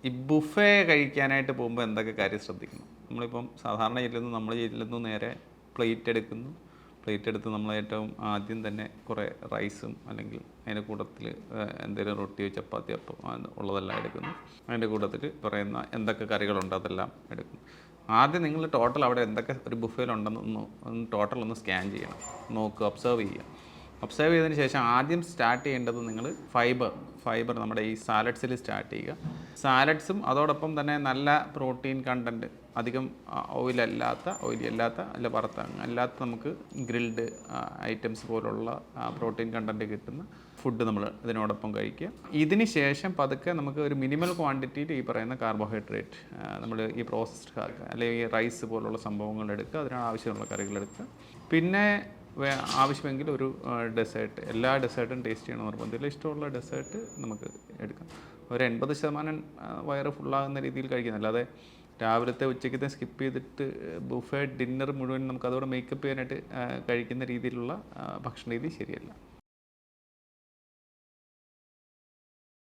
ഈ ബുഫേ കഴിക്കാനായിട്ട് പോകുമ്പോൾ എന്തൊക്കെ കാര്യം ശ്രദ്ധിക്കണം? നമ്മളിപ്പം സാധാരണ നമ്മൾ ചെല്ലുന്നു നേരെ പ്ലേറ്റ് എടുക്കുന്നു. പ്ലേറ്റ് എടുത്ത് നമ്മൾ ഏറ്റവും ആദ്യം തന്നെ കുറേ റൈസും അല്ലെങ്കിൽ അതിൻ്റെ കൂട്ടത്തിൽ എന്തെങ്കിലും റൊട്ടിയോ ചപ്പാത്തിയോ അപ്പം ഉള്ളതെല്ലാം എടുക്കുന്നു. അതിൻ്റെ കൂട്ടത്തിൽ പറയുന്ന എന്തൊക്കെ കറികളുണ്ട് അതെല്ലാം എടുക്കുന്നു. ആദ്യം നിങ്ങൾ ടോട്ടൽ അവിടെ എന്തൊക്കെ ഒരു ബുഫേയിലുണ്ടെന്ന് ടോട്ടൽ ഒന്ന് സ്കാൻ ചെയ്യണം, നോക്കുക, ഒബ്സർവ് ചെയ്യുക. ഒബ്സർവ് ചെയ്തതിന് ശേഷം ആദ്യം സ്റ്റാർട്ട് ചെയ്യേണ്ടത് നിങ്ങൾ ഫൈബർ നമ്മുടെ ഈ സാലഡ്സിൽ സ്റ്റാർട്ട് ചെയ്യുക. സാലഡ്സും അതോടൊപ്പം തന്നെ നല്ല പ്രോട്ടീൻ കണ്ടൻറ്റ്, അധികം ഓയിലി അല്ലാത്ത അല്ല വറുത്ത അല്ലാത്ത നമുക്ക് ഗ്രിൽഡ് ഐറ്റംസ് പോലുള്ള പ്രോട്ടീൻ കണ്ടൻറ്റ് കിട്ടുന്ന ഫുഡ് നമ്മൾ ഇതിനോടൊപ്പം കഴിക്കുക. ഇതിന് ശേഷം പതുക്കെ നമുക്ക് ഒരു മിനിമൽ ക്വാണ്ടിറ്റിയിൽ ഈ പറയുന്ന കാർബോഹൈഡ്രേറ്റ് നമ്മൾ ഈ പ്രോസസ്ഡ് അല്ലെങ്കിൽ ഈ റൈസ് പോലുള്ള സംഭവങ്ങൾ എടുക്കുക, അതിനാണ് ആവശ്യമുള്ള കറികൾ എടുക്കുക. പിന്നെ ആവശ്യമെങ്കിൽ ഒരു ഡെസേർട്ട്, എല്ലാ ഡെസേർട്ടും ടേസ്റ്റ് ചെയ്യണം നിർബന്ധമില്ല, ഇഷ്ടമുള്ള ഡെസേർട്ട് നമുക്ക് എടുക്കാം. ഒരു 80% വയറ് ഫുള്ളാകുന്ന രീതിയിൽ കഴിക്കുന്നത്, അല്ലാതെ രാവിലത്തെ ഉച്ചയ്ക്കത്തെ സ്കിപ്പ് ചെയ്തിട്ട് ബുഫേ ഡിന്നർ മുഴുവൻ നമുക്ക് അതോടെ മേക്കപ്പ് ചെയ്യാനായിട്ട് കഴിക്കുന്ന രീതിയിലുള്ള ഭക്ഷണ രീതി ശരിയല്ല.